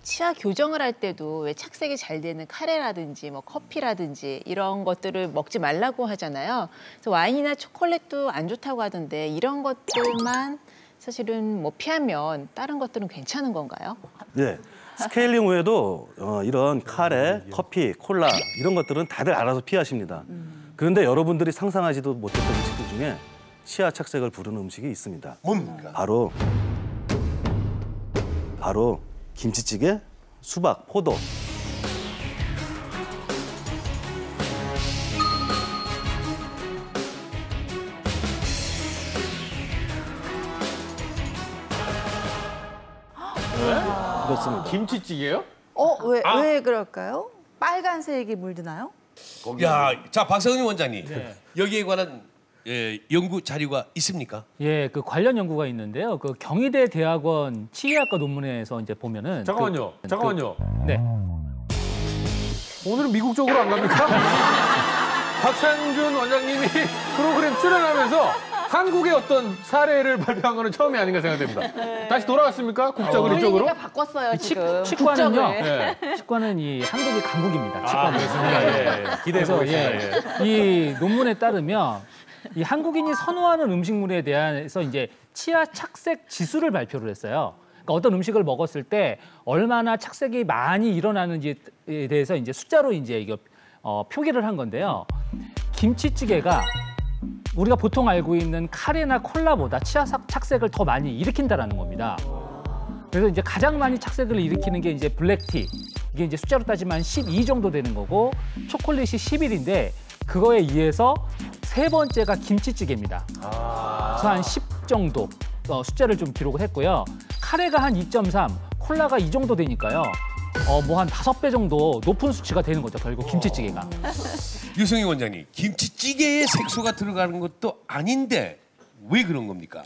치아 교정을 할 때도 왜 착색이 잘 되는 카레라든지 뭐 커피라든지 이런 것들을 먹지 말라고 하잖아요. 그래서 와인이나 초콜릿도 안 좋다고 하던데 이런 것들만 사실은 뭐 피하면 다른 것들은 괜찮은 건가요? 네. 스케일링 후에도 이런 카레, 커피, 콜라 이런 것들은 다들 알아서 피하십니다. 그런데 여러분들이 상상하지도 못했던 음식들 중에 치아 착색을 부르는 음식이 있습니다. 뭡니까? 바로 김치찌개, 수박, 포도. 그렇습니다. 김치찌개요? 왜 그럴까요? 빨간색이 물드나요? 야, 자 박성윤 원장님, 여기에 관한 연구 자료가 있습니까? 예, 그 관련 연구가 있는데요. 그 경희대 대학원 치의학과 논문에서 이제 보면은 잠깐만요. 네. 오늘은 미국 쪽으로 안 갑니까? 박상준 원장님이 프로그램 출연하면서 한국의 어떤 사례를 발표한 거는 처음이 아닌가 생각됩니다. 다시 돌아왔습니까? 국적을 이쪽으로? 우리가 바꿨어요 지금. 치과는요. 네. 치과는 이 한국이 강국입니다. 치과는. 그렇습니다. 예. 기대해서 그래서 이 논문에 따르면 이 한국인이 선호하는 음식물에 대해서 이제 치아 착색 지수를 발표를 했어요. 그러니까 어떤 음식을 먹었을 때 얼마나 착색이 많이 일어나는지에 대해서 이제 숫자로 이제 이거 표기를 한 건데요. 김치찌개가 우리가 보통 알고 있는 카레나 콜라보다 치아 착색을 더 많이 일으킨다라는 겁니다. 그래서 이제 가장 많이 착색을 일으키는 게 이제 블랙티. 이게 이제 숫자로 따지면 12 정도 되는 거고 초콜릿이 11인데 그거에 의해서 세 번째가 김치찌개입니다. 그래서 한 10 정도 숫자를 좀 기록을 했고요. 카레가 한 2.3, 콜라가 이 정도 되니까요. 뭐 한 5배 정도 높은 수치가 되는 거죠. 결국 김치찌개가. 유승희 원장님, 김치찌개에 색소가 들어가는 것도 아닌데 왜 그런 겁니까?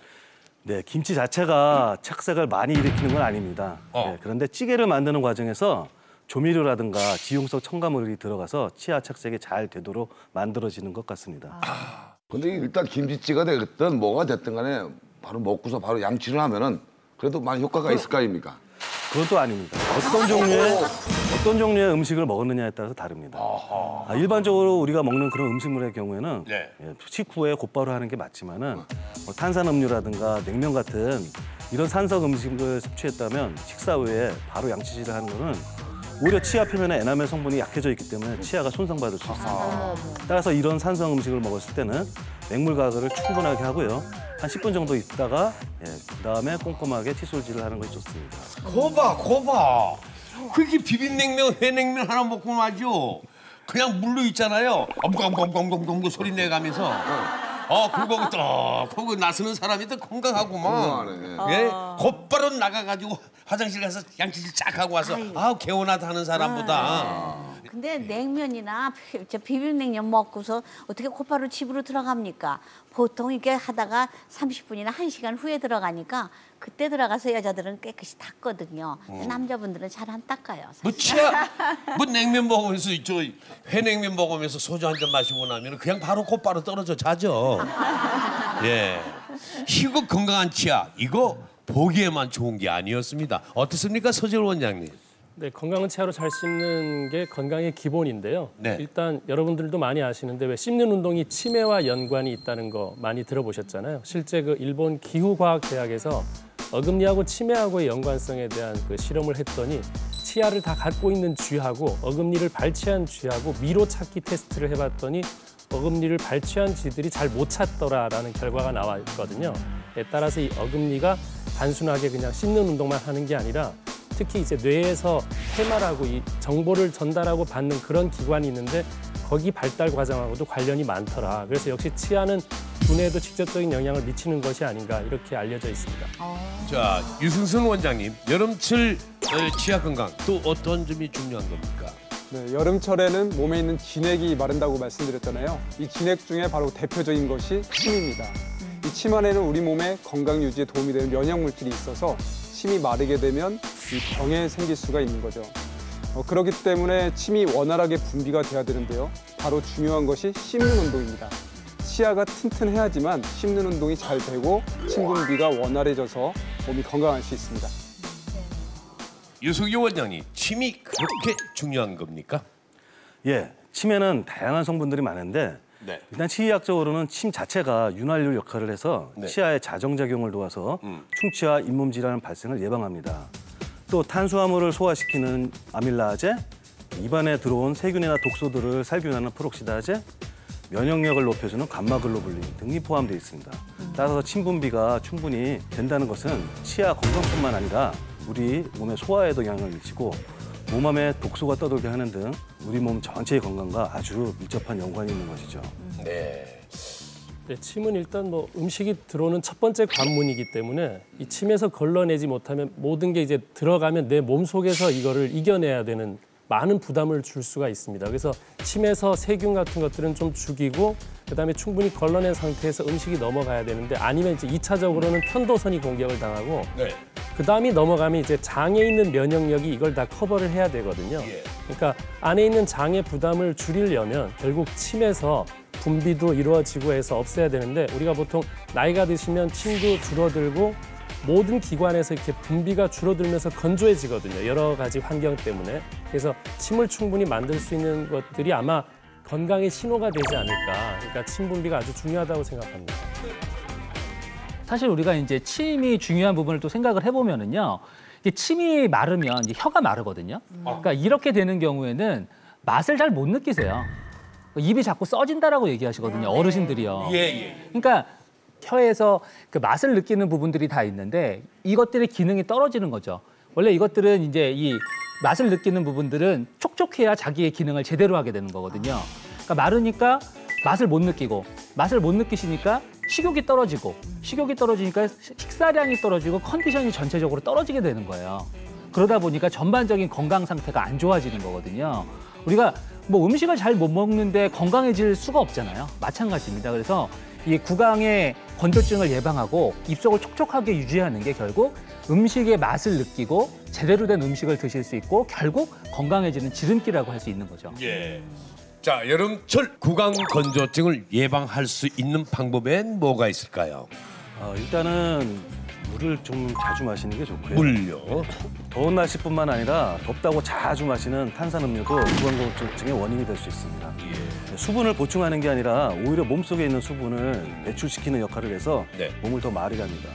네, 김치 자체가 착색을 많이 일으키는 건 아닙니다. 네, 그런데 찌개를 만드는 과정에서 조미료라든가 지용성 첨가물이 들어가서 치아 착색이 잘 되도록 만들어지는 것 같습니다. 근데 일단 김치찌개가 됐든 뭐가 됐든 간에 바로 먹고서 바로 양치를 하면은 그래도 많이 효과가 있을 거 아닙니까? 그것도 아닙니다. 어떤 종류의 음식을 먹었느냐에 따라서 다릅니다. 일반적으로 우리가 먹는 그런 음식물의 경우에는 식후에 곧바로 하는 게 맞지만은 뭐 탄산음료라든가 냉면 같은 이런 산성 음식을 섭취했다면 식사 후에 바로 양치질을 하는 거는 오히려 치아 표면에 에나멜 성분이 약해져 있기 때문에 치아가 손상받을 수 있습니다. 따라서 이런 산성 음식을 먹었을 때는 맹물 가글을 충분하게 하고요. 한 10분 정도 있다가 그다음에 꼼꼼하게 칫솔질을 하는 것이 좋습니다. 거봐. 그렇게 비빔냉면, 회냉면 하나 먹고 말이죠. 그냥 물로 있잖아요. 엉엉엉엉엉 소리 내가면서. 그거 떡하고 나서는 사람이 더 건강하구만. 예? 곧바로 나가가지고 화장실 가서 양치질 쫙 하고 와서 개운하다 하는 사람보다. 근데 냉면이나 비빔냉면 먹고서 어떻게 곧바로 집으로 들어갑니까? 보통 이렇게 하다가 30분이나 1시간 후에 들어가니까 그때 들어가서 여자들은 깨끗이 닦거든요. 남자분들은 잘 안 닦아요. 뭐 냉면 먹으면서 회냉면 먹으면서 소주 한 잔 마시고 나면 그냥 바로 곧바로 떨어져 자죠. 예, 희고 건강한 치아 이거 보기에만 좋은 게 아니었습니다. 어떻습니까, 서재울 원장님? 네, 건강한 치아로 잘 씹는 게 건강의 기본인데요. 네. 일단 여러분들도 많이 아시는데 왜 씹는 운동이 치매와 연관이 있다는 거 많이 들어보셨잖아요. 실제 그 일본 기후과학대학에서 어금니하고 치매하고의 연관성에 대한 그 실험을 했더니 치아를 다 갖고 있는 쥐하고 어금니를 발치한 쥐하고 미로 찾기 테스트를 해봤더니 어금니를 발치한 쥐들이 잘 못 찾더라라는 결과가 나와 있거든요. 따라서 이 어금니가 단순하게 그냥 씹는 운동만 하는 게 아니라 특히 이제 뇌에서 해마라고 이 정보를 전달하고 받는 그런 기관이 있는데 거기 발달 과정하고도 관련이 많더라. 그래서 역시 치아는 두뇌에도 직접적인 영향을 미치는 것이 아닌가 이렇게 알려져 있습니다. 자, 유승순 원장님, 여름철 치아 건강 또 어떤 점이 중요한 겁니까? 네, 여름철에는 몸에 있는 진액이 마른다고 말씀드렸잖아요. 이 진액 중에 바로 대표적인 것이 침입니다. 이 침 안에는 우리 몸의 건강 유지에 도움이 되는 면역 물질이 있어서 침이 마르게 되면 이 병에 생길 수가 있는 거죠. 그렇기 때문에 침이 원활하게 분비가 돼야 되는데요. 바로 중요한 것이 씹는 운동입니다. 치아가 튼튼해야지만 씹는 운동이 잘 되고 침 분비가 원활해져서 몸이 건강할 수 있습니다. 유석유 원장님, 침이 그렇게 중요한 겁니까? 예, 침에는 다양한 성분들이 많은데 네. 일단 치의학적으로는 침 자체가 윤활유 역할을 해서 네. 치아의 자정작용을 도와서 충치와 잇몸 질환 발생을 예방합니다. 또 탄수화물을 소화시키는 아밀라제, 입안에 들어온 세균이나 독소들을 살균하는 프록시다제, 면역력을 높여주는 감마글로불린 등이 포함되어 있습니다. 따라서 침 분비가 충분히 된다는 것은 치아 건강뿐만 아니라 우리 몸의 소화에도 영향을 미치고 몸암에 독소가 떠돌게 하는 등 우리 몸 전체의 건강과 아주 밀접한 연관이 있는 것이죠. 네. 네, 침은 일단 뭐 음식이 들어오는 첫 번째 관문이기 때문에 이 침에서 걸러내지 못하면 모든 게 이제 들어가면 내 몸 속에서 이거를 이겨내야 되는 많은 부담을 줄 수가 있습니다. 그래서 침에서 세균 같은 것들은 좀 죽이고 그다음에 충분히 걸러낸 상태에서 음식이 넘어가야 되는데 아니면 이제 2차적으로는 편도선이 공격을 당하고 네. 그다음이 넘어가면 이제 장에 있는 면역력이 이걸 다 커버를 해야 되거든요. 예. 그러니까 안에 있는 장의 부담을 줄이려면 결국 침에서 분비도 이루어지고 해서 없애야 되는데 우리가 보통 나이가 드시면 침도 줄어들고 모든 기관에서 이렇게 분비가 줄어들면서 건조해지거든요. 여러 가지 환경 때문에. 그래서 침을 충분히 만들 수 있는 것들이 아마 건강의 신호가 되지 않을까. 그러니까 침 분비가 아주 중요하다고 생각합니다. 사실 우리가 이제 침이 중요한 부분을 또 생각을 해보면은요. 이게 침이 마르면 이제 혀가 마르거든요. 그러니까 이렇게 되는 경우에는 맛을 잘 못 느끼세요. 입이 자꾸 써진다라고 얘기하시거든요. 어르신들이요. 예. 그러니까 혀에서 그 맛을 느끼는 부분들이 다 있는데 이것들의 기능이 떨어지는 거죠. 원래 이것들은 이제 이 맛을 느끼는 부분들은 촉촉해야 자기의 기능을 제대로 하게 되는 거거든요. 그러니까 마르니까 맛을 못 느끼고 맛을 못 느끼시니까 식욕이 떨어지고 식욕이 떨어지니까 식사량이 떨어지고 컨디션이 전체적으로 떨어지게 되는 거예요. 그러다 보니까 전반적인 건강 상태가 안 좋아지는 거거든요. 우리가 뭐 음식을 잘 못 먹는데 건강해질 수가 없잖아요. 마찬가지입니다. 그래서 이 구강의 건조증을 예방하고 입속을 촉촉하게 유지하는 게 결국 음식의 맛을 느끼고 제대로 된 음식을 드실 수 있고 결국 건강해지는 지름길이라고 할 수 있는 거죠. 예. 자, 여름철 구강 건조증을 예방할 수 있는 방법엔 뭐가 있을까요? 일단은 물을 좀 자주 마시는 게 좋고요. 물요. 더운 날씨뿐만 아니라 덥다고 자주 마시는 탄산음료도 구강건조증의 원인이 될 수 있습니다. 수분을 보충하는 게 아니라 오히려 몸속에 있는 수분을 배출시키는 역할을 해서 네. 몸을 더 마르게 합니다.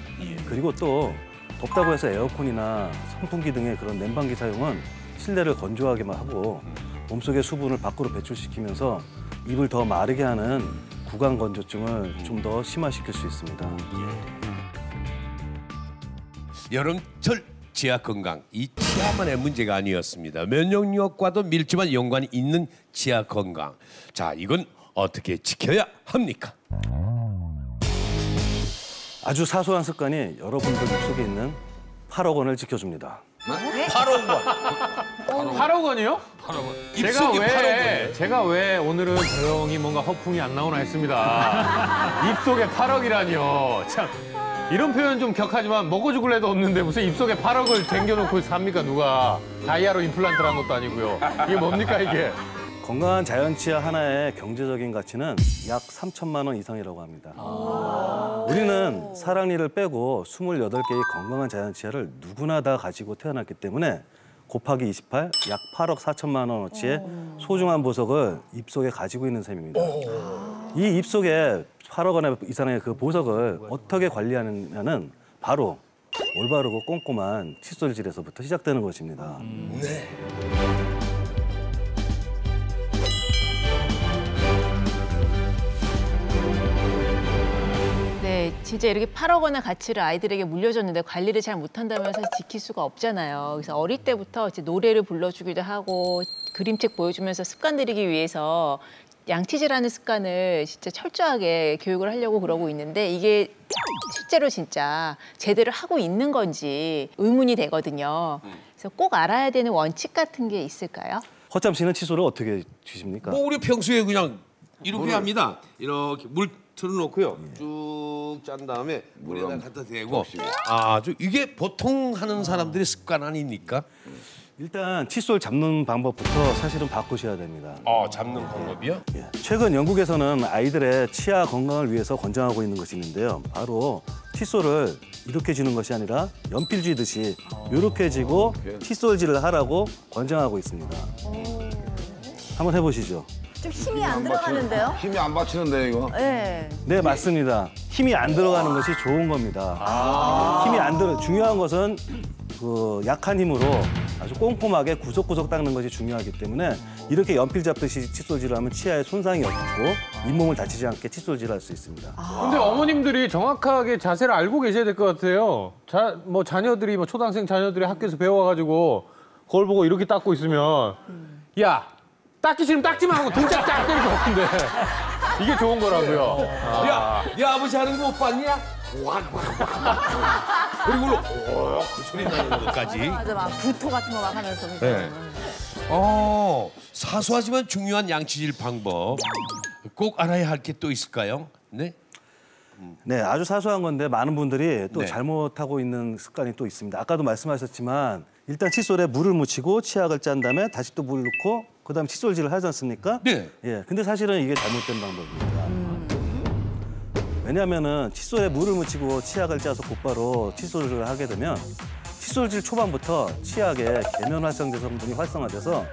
그리고 또 덥다고 해서 에어컨이나 선풍기 등의 그런 냉방기 사용은 실내를 건조하게만 하고 몸속의 수분을 밖으로 배출시키면서 입을 더 마르게 하는 구강건조증을 좀 더 심화시킬 수 있습니다. 여름철 치아 건강, 이 치아만의 문제가 아니었습니다. 면역력과도 밀접한 연관이 있는 치아 건강. 자, 이건 어떻게 지켜야 합니까? 아주 사소한 습관이 여러분들 입속에 있는 8억 원을 지켜줍니다. 8억 원. 8억 원이요? 8억 원. 제가 왜 오늘은 조용히 뭔가 허풍이 안 나오나 했습니다. 입속에 8억이라니요. 참 이런 표현 좀 격하지만 먹어 죽을 애도 없는데 무슨 입속에 8억을 쟁겨놓고 삽니까 누가. 다이아로 임플란트를 한 것도 아니고요. 이게 뭡니까 이게. 건강한 자연 치아 하나의 경제적인 가치는 약 3천만 원 이상이라고 합니다. 우리는 사랑니를 빼고 28개의 건강한 자연 치아를 누구나 다 가지고 태어났기 때문에 곱하기 28, 약 8억 4천만 원어치의 소중한 보석을 입속에 가지고 있는 셈입니다. 이 입속에 8억 원 이상의 그 보석을 어떻게 관리하느냐는 바로 올바르고 꼼꼼한 칫솔질에서부터 시작되는 것입니다. 네. 네, 진짜 이렇게 8억 원의 가치를 아이들에게 물려줬는데 관리를 잘 못한다면서 지킬 수가 없잖아요. 그래서 어릴 때부터 이제 노래를 불러주기도 하고 그림책 보여주면서 습관 들이기 위해서 양치질하는 습관을 진짜 철저하게 교육을 하려고 그러고 있는데 이게 실제로 진짜 제대로 하고 있는 건지 의문이 되거든요. 그래서 꼭 알아야 되는 원칙 같은 게 있을까요? 허참 씨는 칫솔을 어떻게 쥐십니까? 뭐 우리 평소에 그냥 이렇게 합니다. 이렇게 물 틀어놓고요. 쭉 짠 다음에 물에다 갖다 대고. 이게 보통 하는 사람들의 습관 아닙니까? 일단 칫솔 잡는 방법부터 사실은 바꾸셔야 됩니다. 잡는 방법이요? 예, 최근 영국에서는 아이들의 치아 건강을 위해서 권장하고 있는 것이 있는데요. 바로 칫솔을 이렇게 쥐는 것이 아니라 연필 쥐듯이 이렇게 쥐고 칫솔질을 하라고 권장하고 있습니다. 한번 해보시죠. 좀 힘이 안 들어가는데요? 힘이 안 받치는데 이거. 네. 네, 맞습니다. 힘이 안 들어가는 것이 좋은 겁니다. 힘이 안 들어. 중요한 것은 그 약한 힘으로 아주 꼼꼼하게 구석구석 닦는 것이 중요하기 때문에 이렇게 연필 잡듯이 칫솔질을 하면 치아에 손상이 없고 잇몸을 다치지 않게 칫솔질을 할 수 있습니다. 근데 어머님들이 정확하게 자세를 알고 계셔야 될 것 같아요. 자녀들이 초등학생 자녀들이 학교에서 배워가지고 거울 보고 이렇게 닦고 있으면 야 닦기 싫으면 닦지 마 하고 등짝 딱 때릴 것 같은데 이게 좋은 거라고요. 야 아버지 하는 거 못 봤냐? 그리고 그 소리 나는 것까지. 맞아, 막 구토 같은 거 막 하면서. 네. 사소하지만 중요한 양치질 방법. 꼭 알아야 할 게 또 있을까요? 네. 네, 아주 사소한 건데 많은 분들이 또 네. 잘못하고 있는 습관이 또 있습니다. 아까도 말씀하셨지만 일단 칫솔에 물을 묻히고 치약을 짠 다음에 다시 또 물을 넣고 그다음에 칫솔질을 하지 않습니까? 네. 예, 근데 사실은 이게 잘못된 방법입니다. 왜냐하면은 칫솔에 물을 묻히고 치약을 짜서 곧바로 칫솔을 하게 되면 칫솔질 초반부터 치약에 계면활성제 성분이 활성화돼서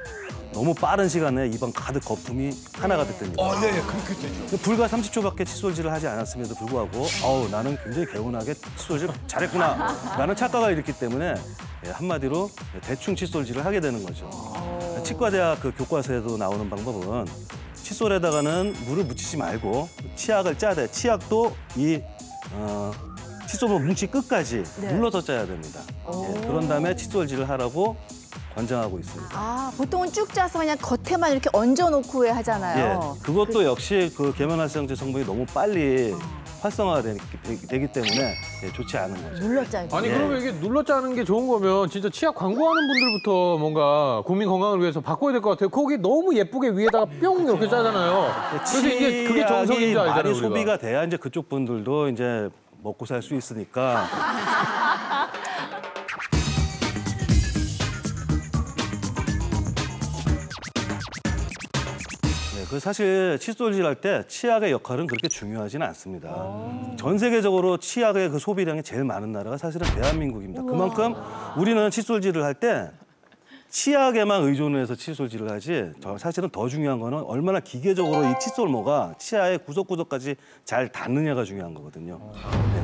너무 빠른 시간에 입안 가득 거품이 하나 가득 됩니다. 네, 그렇게 되죠. 불과 30초밖에 칫솔질을 하지 않았음에도 불구하고 나는 굉장히 개운하게 칫솔질 잘했구나 라는 착각을 일으키기 때문에 한마디로 대충 칫솔질을 하게 되는 거죠. 치과대학 그 교과서에도 나오는 방법은 칫솔에다가는 물을 묻히지 말고 치약을 짜되 치약도 이 칫솔 뭉치 끝까지 눌러서 짜야 됩니다. 그런 다음에 칫솔질을 하라고 권장하고 있습니다. 보통은 쭉 짜서 그냥 겉에만 이렇게 얹어놓고 왜 하잖아요. 그것도 역시 그 계면활성제 성분이 너무 빨리 활성화가 되기 때문에 좋지 않은 거죠. 눌러 짜기. 아니 그러면 이게 눌러 짜는 게 좋은 거면 진짜 치약 광고하는 분들부터 뭔가 국민 건강을 위해서 바꿔야 될 것 같아요. 거기 너무 예쁘게 위에다가 뿅 이렇게 짜잖아요. 그래서 이게 그게 정석인 줄 알잖아요. 많이 우리가. 소비가 돼야 이제 그쪽 분들도 이제 먹고 살 수 있으니까. 그 사실 칫솔질 할 때 치약의 역할은 그렇게 중요하지는 않습니다. 전 세계적으로 치약의 그 소비량이 제일 많은 나라가 사실은 대한민국입니다. 그만큼 우리는 칫솔질을 할 때 치약에만 의존해서 칫솔질을 하지 사실은 더 중요한 거는 얼마나 기계적으로 이 칫솔모가 치아의 구석구석까지 잘 닿느냐가 중요한 거거든요. 네.